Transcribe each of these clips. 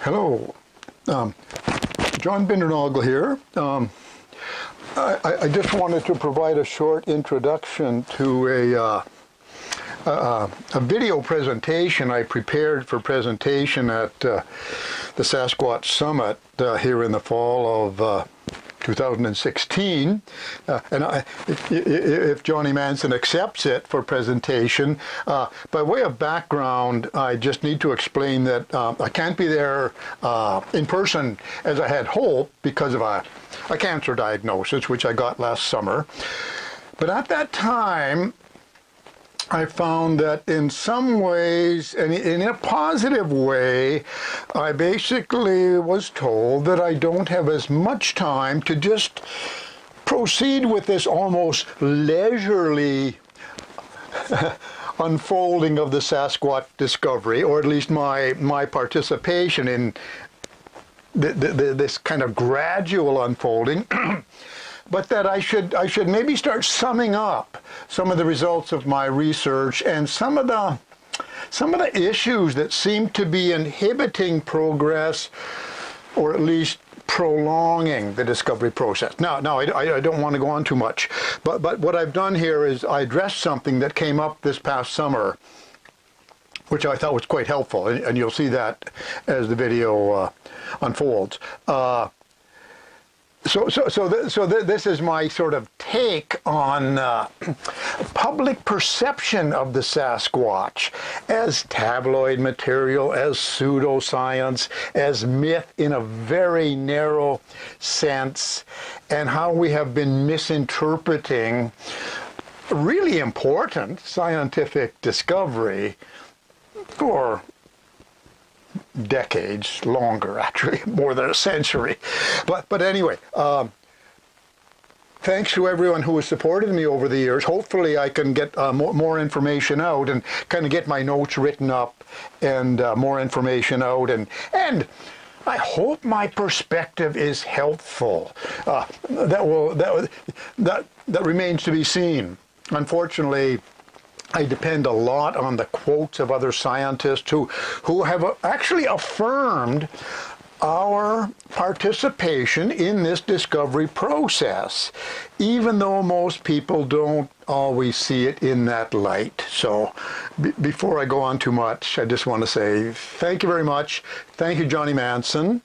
Hello, John Bindernagel here. I just wanted to provide a short introduction to a video presentation I prepared for presentation at the Sasquatch Summit here in the fall of 2016, and if Johnny Manson accepts it for presentation, by way of background, I just need to explain that I can't be there in person as I had hoped because of a cancer diagnosis, which I got last summer. But at that time, I found that in some ways, and in a positive way, I basically was told that I don't have as much time to just proceed with this almost leisurely unfolding of the Sasquatch discovery, or at least my participation in this kind of gradual unfolding. But that I should maybe start summing up some of the results of my research and some of the issues that seem to be inhibiting progress, or at least prolonging the discovery process. Now I don't want to go on too much, but what I've done here is I addressed something that came up this past summer, which I thought was quite helpful, and you'll see that as the video unfolds. So this is my sort of take on public perception of the Sasquatch as tabloid material, as pseudoscience, as myth in a very narrow sense, and how we have been misinterpreting really important scientific discovery for decades, longer actually, more than a century. But anyway, thanks to everyone who has supported me over the years. Hopefully I can get more information out and kind of get my notes written up and more information out, and I hope my perspective is helpful. That remains to be seen. Unfortunately, I depend a lot on the quotes of other scientists who have actually affirmed our participation in this discovery process, even though most people don't always see it in that light. So before I go on too much, I just want to say thank you very much. Thank you, Johnny Manson.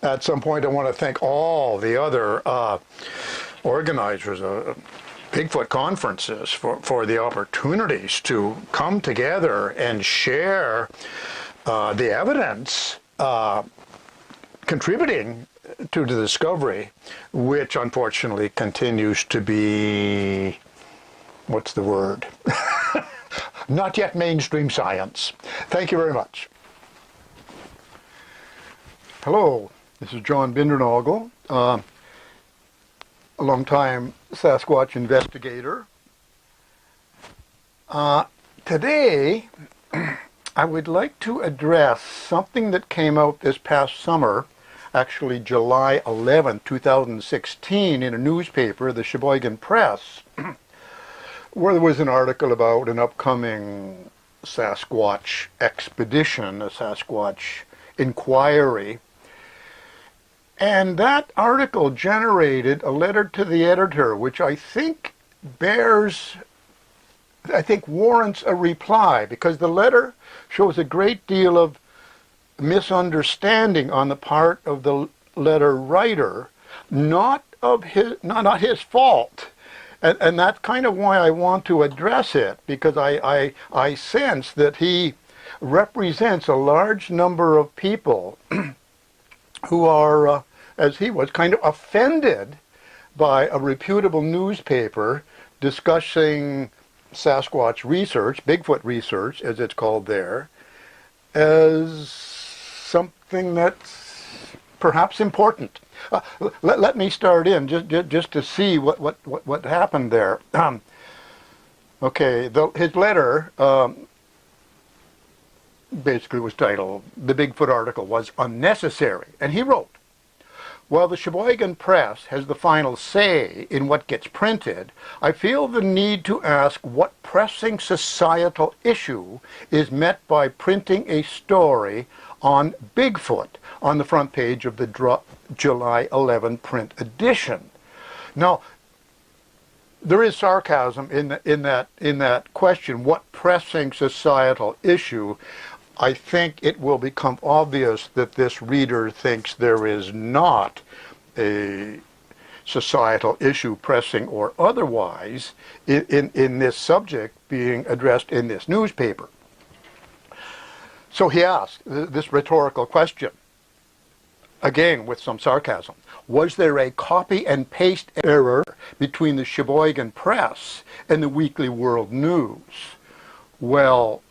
At some point, I want to thank all the other organizers of Bigfoot conferences for the opportunities to come together and share the evidence contributing to the discovery, which unfortunately continues to be, what's the word? Not yet mainstream science. Thank you very much. Hello, this is John Bindernagel, a long-time Sasquatch investigator. Today, I would like to address something that came out this past summer, actually July 11, 2016, in a newspaper, the Sheboygan Press, where there was an article about an upcoming Sasquatch expedition, a Sasquatch inquiry. And that article generated a letter to the editor, which I think warrants a reply, because the letter shows a great deal of misunderstanding on the part of the letter writer, not his fault. And that's kind of why I want to address it, because I sense that he represents a large number of people who are, as he was, kind of offended by a reputable newspaper discussing Sasquatch research, Bigfoot research, as it's called there, as something that's perhaps important. Let me start in just to see what happened there. Okay, his letter basically was titled, the Bigfoot article was unnecessary, and he wrote, While the Sheboygan Press has the final say in what gets printed, I feel the need to ask what pressing societal issue is met by printing a story on Bigfoot on the front page of the July 11 print edition. Now, there is sarcasm in that question. What pressing societal issue? I think it will become obvious that this reader thinks there is not a societal issue, pressing or otherwise, in this subject being addressed in this newspaper. So he asked this rhetorical question, again with some sarcasm. Was there a copy and paste error between the Sheboygan Press and the Weekly World News? Well,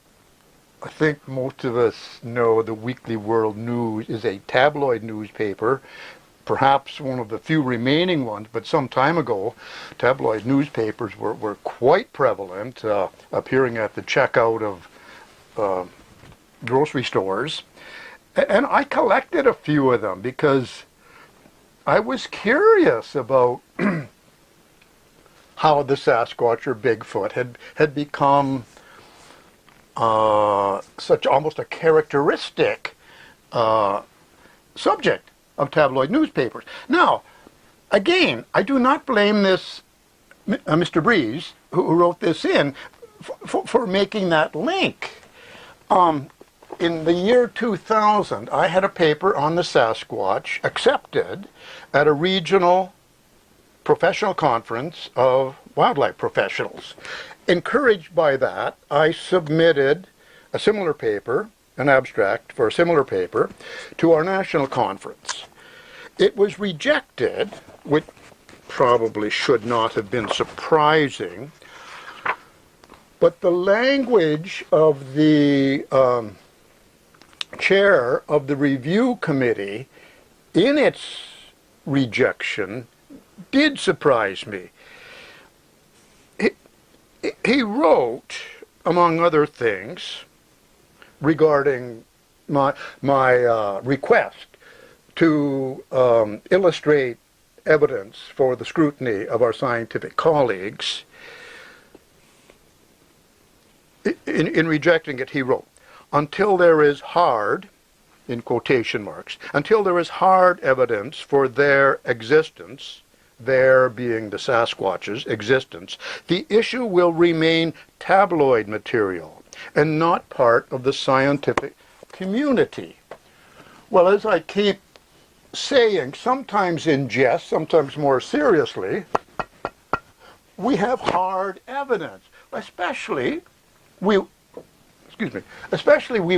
I think most of us know the Weekly World News is a tabloid newspaper, perhaps one of the few remaining ones, but some time ago, tabloid newspapers were quite prevalent, appearing at the checkout of grocery stores. And I collected a few of them because I was curious about how the Sasquatch or Bigfoot had become such almost a characteristic subject of tabloid newspapers. Now, again, I do not blame this Mr. Breeze, who wrote this in, for making that link. In the year 2000, I had a paper on the Sasquatch accepted at a regional professional conference of wildlife professionals. Encouraged by that, I submitted a similar paper, an abstract for a similar paper, to our national conference. It was rejected, which probably should not have been surprising, but the language of the chair of the review committee in its rejection did surprise me. He wrote, among other things, regarding my request to illustrate evidence for the scrutiny of our scientific colleagues. In rejecting it, he wrote, until there is hard, in quotation marks, until there is hard evidence for their existence, there being the Sasquatch's existence, the issue will remain tabloid material and not part of the scientific community. Well, as I keep saying, sometimes in jest, sometimes more seriously, we have hard evidence, especially we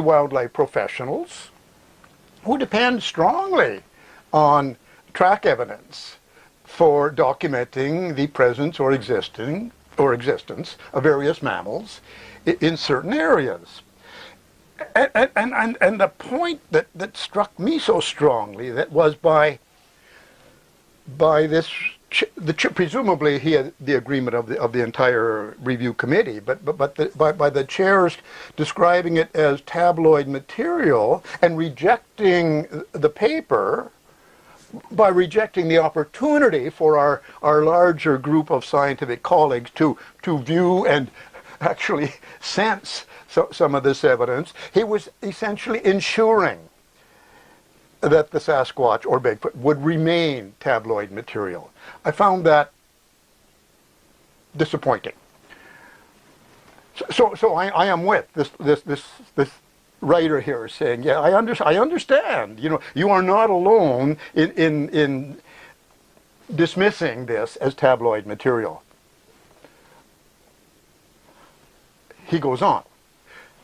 wildlife professionals who depend strongly on track evidence for documenting the presence or existence of various mammals in certain areas. And the point that struck me so strongly, that was by this, presumably he had the agreement of the entire review committee, but by the chairs describing it as tabloid material and rejecting the paper, by rejecting the opportunity for our larger group of scientific colleagues to view and actually sense some of this evidence, he was essentially ensuring that the Sasquatch or Bigfoot would remain tabloid material. I found that disappointing. So I am with this writer here saying, yeah, I understand. You know, you are not alone in dismissing this as tabloid material. He goes on.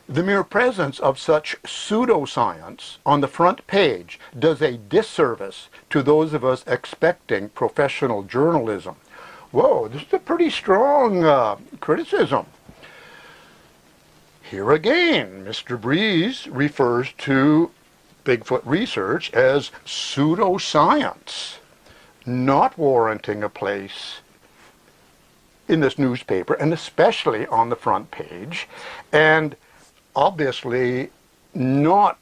The mere presence of such pseudoscience on the front page does a disservice to those of us expecting professional journalism. Whoa, this is a pretty strong criticism. Here again, Mr. Breeze refers to Bigfoot research as pseudoscience, not warranting a place in this newspaper, and especially on the front page, and obviously not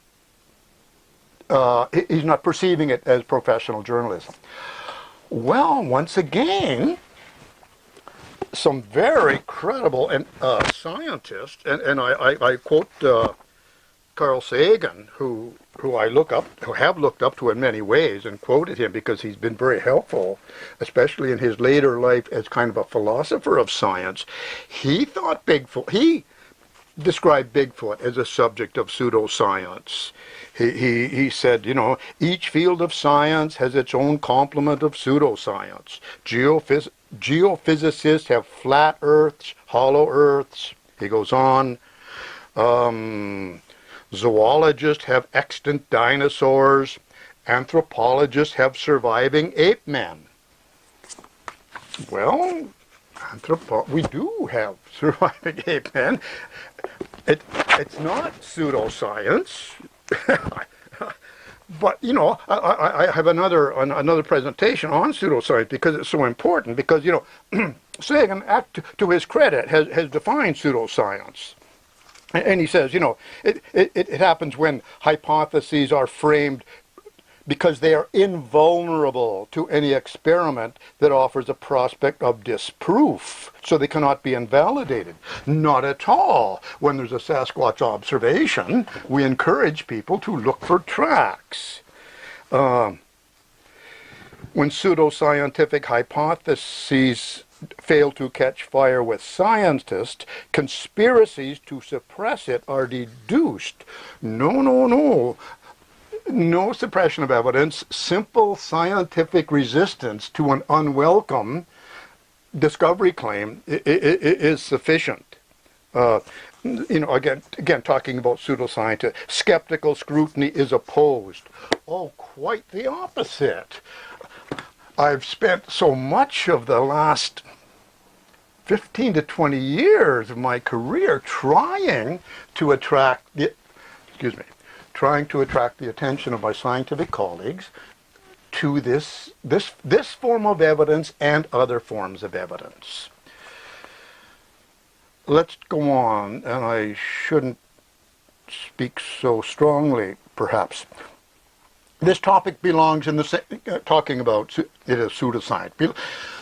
he's not perceiving it as professional journalism. Well, once again, some very credible and scientists, and I quote Carl Sagan, who have looked up to in many ways, and quoted him because he's been very helpful, especially in his later life as kind of a philosopher of science. He described Bigfoot as a subject of pseudoscience. He said, each field of science has its own complement of pseudoscience. Geophysicists have flat earths, hollow earths. He goes on. Zoologists have extant dinosaurs. Anthropologists have surviving ape men. Well, we do have surviving ape men. It's not pseudoscience. But, I have another presentation on pseudoscience because it's so important. Because, Sagan, to his credit, has defined pseudoscience. And he says, it happens when hypotheses are framed because they are invulnerable to any experiment that offers a prospect of disproof, so they cannot be invalidated. Not at all. When there's a Sasquatch observation, we encourage people to look for tracks. When pseudoscientific hypotheses fail to catch fire with scientists, conspiracies to suppress it are deduced. No. No suppression of evidence, simple scientific resistance to an unwelcome discovery claim is sufficient. Again, talking about pseudoscience, skeptical scrutiny is opposed. Oh, quite the opposite. I've spent so much of the last 15 to 20 years of my career trying to attract the attention of my scientific colleagues to this form of evidence and other forms of evidence. Let's go on, and I shouldn't speak so strongly, perhaps. This topic belongs in the talking about it as pseudoscience.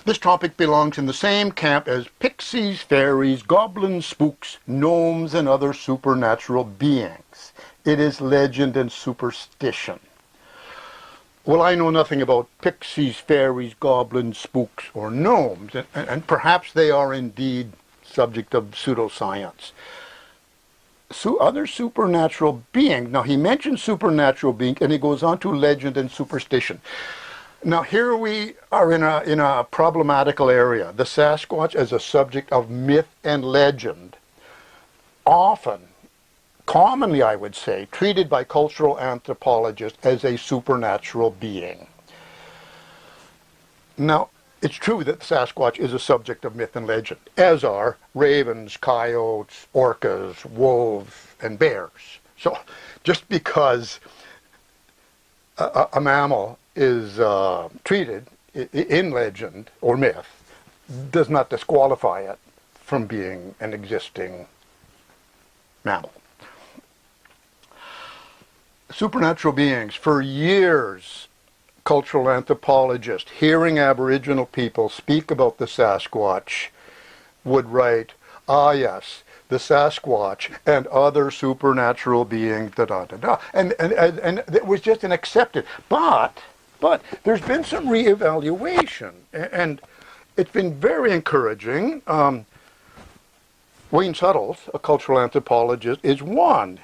This topic belongs in the same camp as pixies, fairies, goblins, spooks, gnomes, and other supernatural beings. It is legend and superstition. Well, I know nothing about pixies, fairies, goblins, spooks, or gnomes, and perhaps they are indeed subject of pseudoscience. Other supernatural beings. Now, he mentions supernatural beings, and he goes on to legend and superstition. Now, here we are in a problematical area. The Sasquatch as a subject of myth and legend, commonly, I would say, treated by cultural anthropologists as a supernatural being. Now, it's true that the Sasquatch is a subject of myth and legend, as are ravens, coyotes, orcas, wolves, and bears. So, just because a mammal is treated in legend or myth does not disqualify it from being an existing mammal. Supernatural beings. For years, cultural anthropologists, hearing Aboriginal people speak about the Sasquatch, would write, yes, the Sasquatch and other supernatural beings, and it was just an accepted. But there's been some reevaluation, and it's been very encouraging. Wayne Suttles, a cultural anthropologist, is one.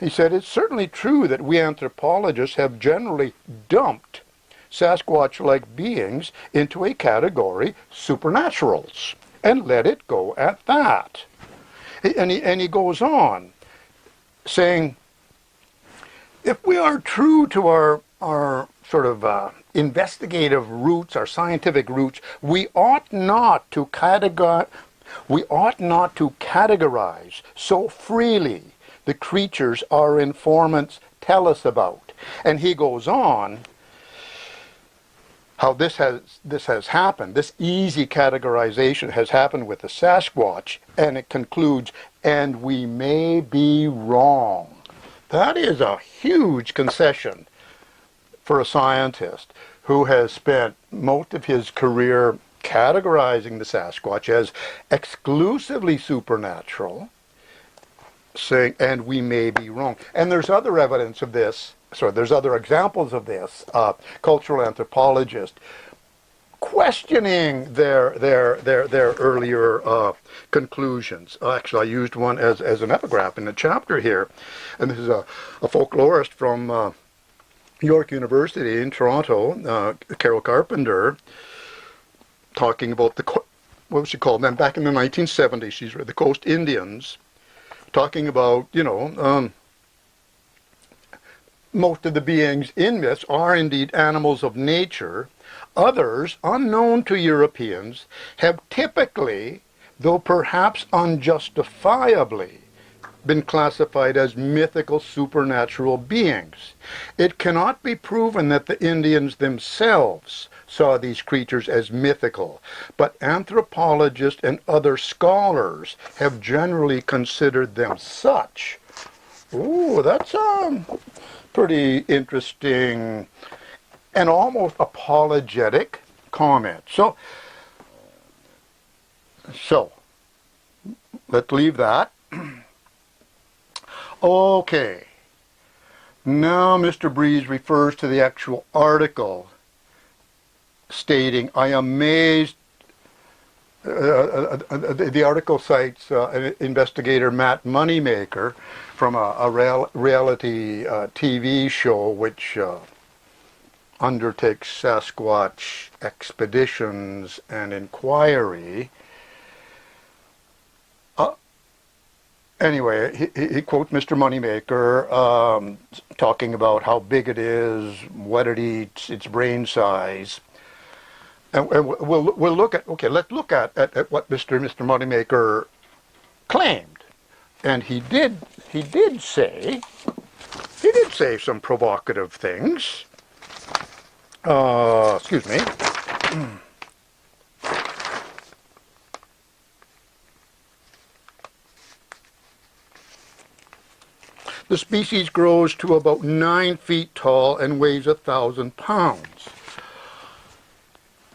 He said, it's certainly true that we anthropologists have generally dumped Sasquatch-like beings into a category, supernaturals, and let it go at that. And he goes on, saying, if we are true to our sort of investigative roots, our scientific roots, we ought not to categorize so freely the creatures our informants tell us about. And he goes on how this has happened. This easy categorization has happened with the Sasquatch, and it concludes, and we may be wrong. That is a huge concession for a scientist who has spent most of his career categorizing the Sasquatch as exclusively supernatural, saying, and we may be wrong. And there's other evidence of this, there's other examples of this, cultural anthropologists questioning their earlier conclusions. Actually, I used one as an epigraph in the chapter here, and this is a folklorist from York University in Toronto, Carol Carpenter, talking about what was she called? Then back in the 1970s, she's read the Coast Indians, talking about, most of the beings in myths are indeed animals of nature. Others, unknown to Europeans, have typically, though perhaps unjustifiably, been classified as mythical supernatural beings. It cannot be proven that the Indians themselves saw these creatures as mythical, but anthropologists and other scholars have generally considered them such. Ooh, that's pretty interesting and almost apologetic comment. So let's leave that. Okay. Now Mr. Breeze refers to the actual article, stating, I am amazed. The article cites investigator Matt Moneymaker from a reality TV show which undertakes Sasquatch expeditions and inquiry. Anyway, he quotes Mr. Moneymaker talking about how big it is, what it eats, its brain size. And we'll look at, let's look at what Mr. Moneymaker claimed. And he did say some provocative things. Excuse me. The species grows to about 9 feet tall and weighs 1,000 pounds.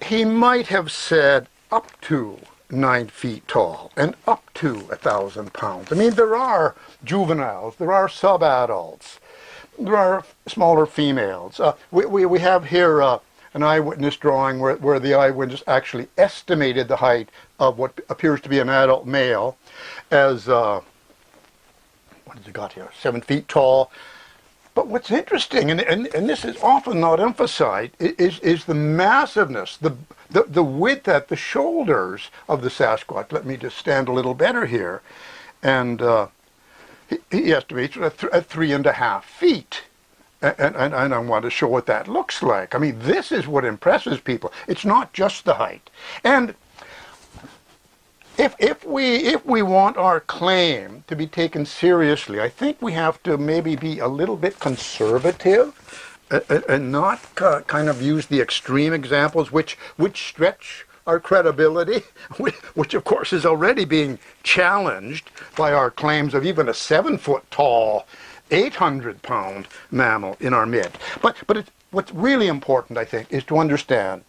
He might have said up to 9 feet tall and up to 1,000 pounds. I mean, there are juveniles, there are subadults, there are smaller females. We have here an eyewitness drawing where the eyewitness actually estimated the height of what appears to be an adult male as, what has he got here, 7 feet tall. But what's interesting, and this is often not emphasized, is the massiveness, the width at the shoulders of the Sasquatch. Let me just stand a little better here. And he estimates at 3.5 feet. And I want to show what that looks like. I mean, this is what impresses people. It's not just the height. And if we want our claim to be taken seriously, I think we have to maybe be a little bit conservative and not kind of use the extreme examples which stretch our credibility, which of course is already being challenged by our claims of even a 7-foot tall, 800-pound mammal in our midst. But what's really important, I think, is to understand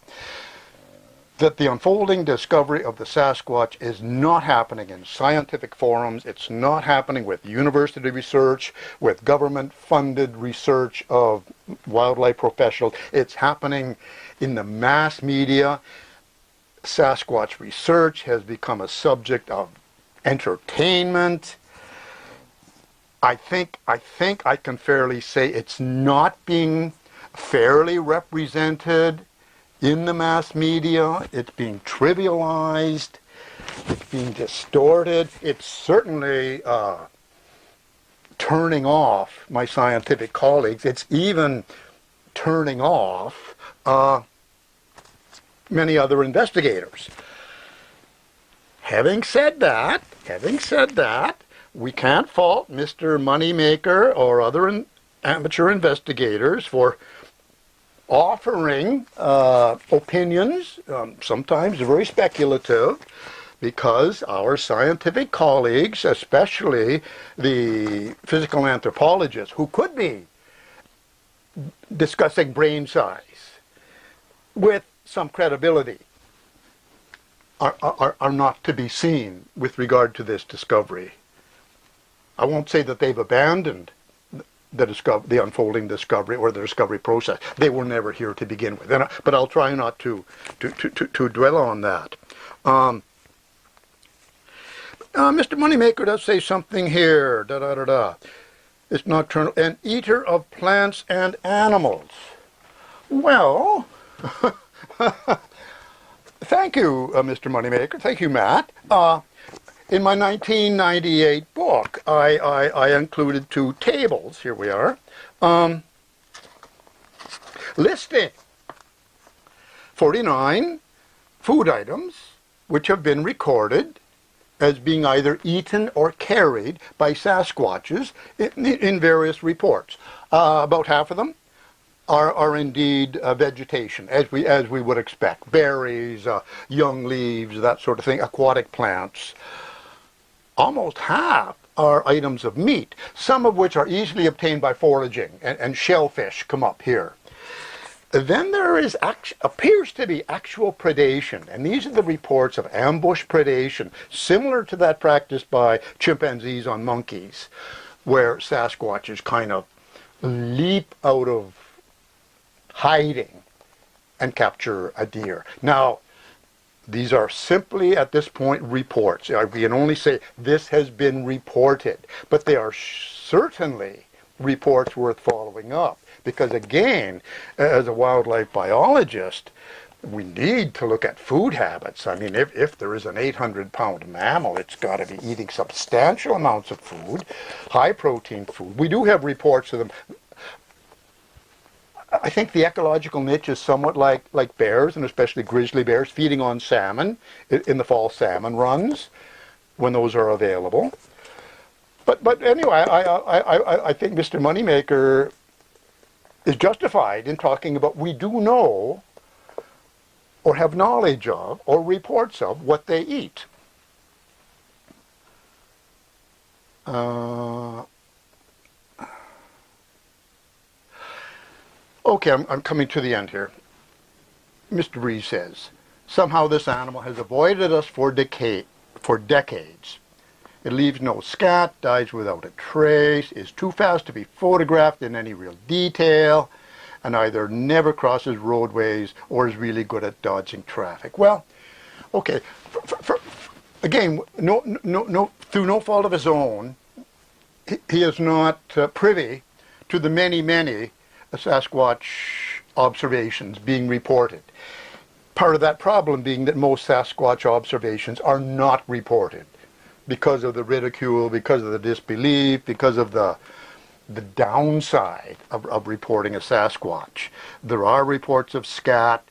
that the unfolding discovery of the Sasquatch is not happening in scientific forums. It's not happening with university research, with government-funded research of wildlife professionals. It's happening in the mass media. Sasquatch research has become a subject of entertainment. I think I can fairly say it's not being fairly represented in the mass media. It's being trivialized, it's being distorted. It's certainly turning off my scientific colleagues. It's even turning off many other investigators. Having said that, we can't fault Mr. Moneymaker or other amateur investigators for offering opinions, sometimes very speculative, because our scientific colleagues, especially the physical anthropologists, who could be discussing brain size with some credibility are not to be seen with regard to this discovery. I won't say that they've abandoned the unfolding discovery or the discovery process. They were never here to begin with. But I'll try not to dwell on that. Mr. Moneymaker does say something here. It's nocturnal. An eater of plants and animals. Well, thank you, Mr. Moneymaker. Thank you, Matt. In my 1998 book, I included 2 tables, here we are, listing 49 food items which have been recorded as being either eaten or carried by Sasquatches in various reports. About half of them are indeed vegetation, as we would expect. Berries, young leaves, that sort of thing, aquatic plants. Almost half are items of meat, some of which are easily obtained by foraging, and shellfish come up here. Then there appears to be actual predation, and these are the reports of ambush predation, similar to that practiced by chimpanzees on monkeys, where Sasquatches kind of leap out of hiding and capture a deer. Now, these are simply, at this point, reports. We can only say this has been reported, but they are certainly reports worth following up. Because again, as a wildlife biologist, we need to look at food habits. I mean, if there is an 800-pound mammal, it's got to be eating substantial amounts of food, high-protein food. We do have reports of them. I think the ecological niche is somewhat like bears, and especially grizzly bears, feeding on salmon in the fall salmon runs when those are available. But anyway, I think Mr. Moneymaker is justified in talking about we do know or have knowledge of or reports of what they eat. Okay, I'm coming to the end here. Mr. Rees says, somehow this animal has avoided us for decades. It leaves no scat, dies without a trace, is too fast to be photographed in any real detail, and either never crosses roadways or is really good at dodging traffic. Well, okay, again, through no fault of his own, he is not privy to the many Sasquatch observations being reported. Part of that problem being that most Sasquatch observations are not reported because of the ridicule, because of the disbelief, because of the downside of reporting a Sasquatch. There are reports of scat,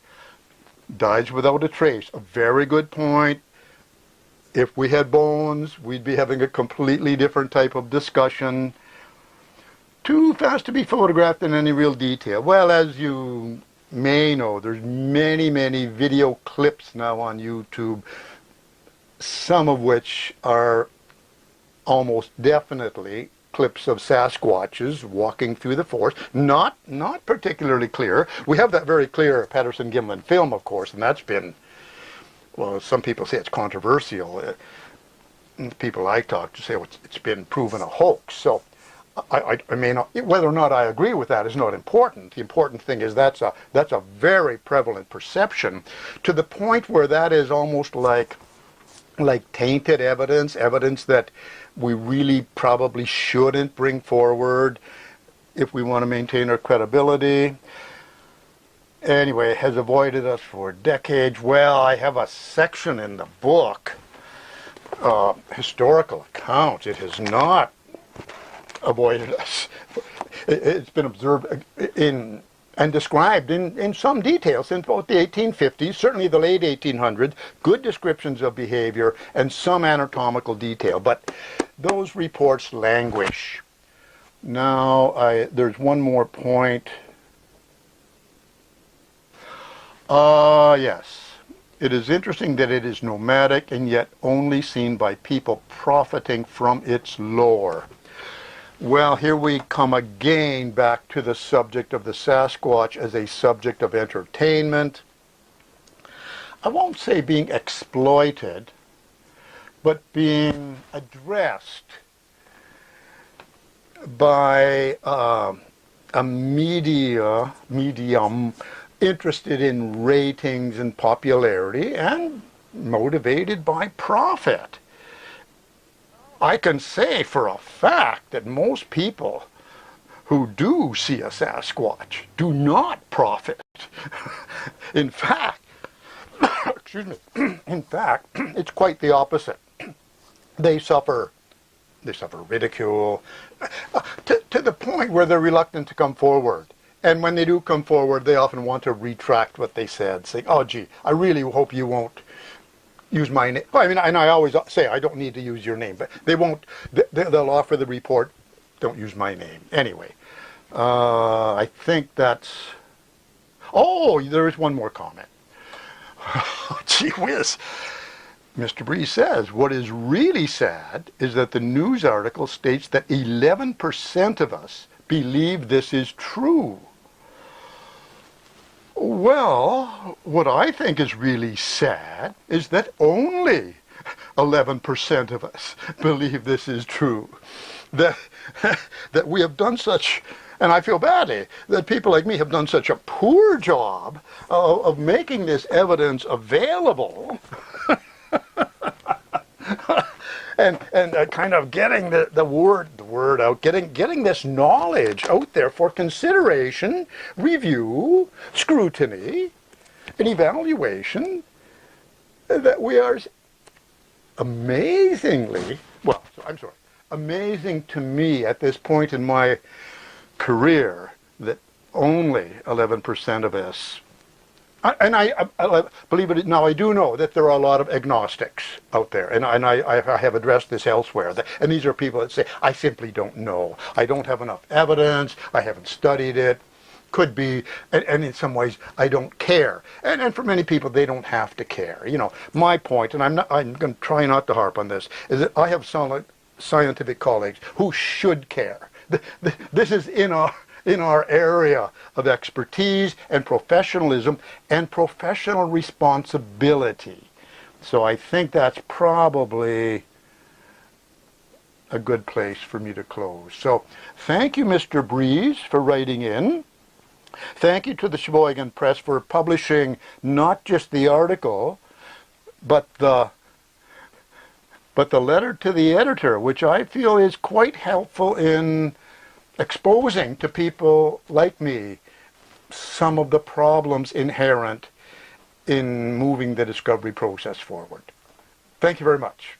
dies without a trace. A very good point. If we had bones, we'd be having a completely different type of discussion. Too fast to be photographed in any real detail. Well, as you may know, there's many video clips now on YouTube, some of which are almost definitely clips of Sasquatches walking through the forest. Not particularly clear. We have that very clear Patterson-Gimlin film, of course, and that's been, well, some people say it's controversial. People I talk to say it's been proven a hoax. So I mean, whether or not I agree with that is not important. The important thing is that's a very prevalent perception, to the point where that is almost like tainted evidence that we really probably shouldn't bring forward if we want to maintain our credibility. Anyway, has avoided us for decades. Well, I have a section in the book, historical accounts. It has not avoided us. It's been observed and described in some detail since about the 1850s, certainly the late 1800s, good descriptions of behavior and some anatomical detail, but those reports languish. Now, there's one more point. Yes. It is interesting that it is nomadic and yet only seen by people profiting from its lore. Well, here we come again back to the subject of the Sasquatch as a subject of entertainment. I won't say being exploited, but being addressed by a medium interested in ratings and popularity and motivated by profit. I can say for a fact that most people who do see a Sasquatch do not profit. In fact, excuse me, in fact, it's quite the opposite. They suffer ridicule to the point where they're reluctant to come forward. And when they do come forward, they often want to retract what they said, saying, oh, gee, I really hope you won't use my name. I mean, and I always say I don't need to use your name, but they won't. They'll offer the report, don't use my name. Anyway, I think that's. Oh, there is one more comment. Gee whiz. Mr. Breeze says, what is really sad is that the news article states that 11% of us believe this is true. Well, what I think is really sad is that only 11% of us believe this is true. That we have done such, and I feel badly, that people like me have done such a poor job of making this evidence available and kind of getting the word out, getting this knowledge out there for consideration, review, scrutiny, and evaluation, that we are amazing to me at this point in my career that only 11% of us. And I believe it. Now I do know that there are a lot of agnostics out there, and I have addressed this elsewhere. And these are people that say, I simply don't know. I don't have enough evidence. I haven't studied it. Could be, and in some ways, I don't care. And for many people, they don't have to care. You know, my point, and I'm going to try not to harp on this, is that I have some scientific colleagues who should care. This is in our area of expertise and professionalism and professional responsibility. So I think that's probably a good place for me to close. So thank you, Mr. Breeze, for writing in. Thank you to the Sheboygan Press for publishing not just the article, but the letter to the editor, which I feel is quite helpful in exposing to people like me some of the problems inherent in moving the discovery process forward. Thank you very much.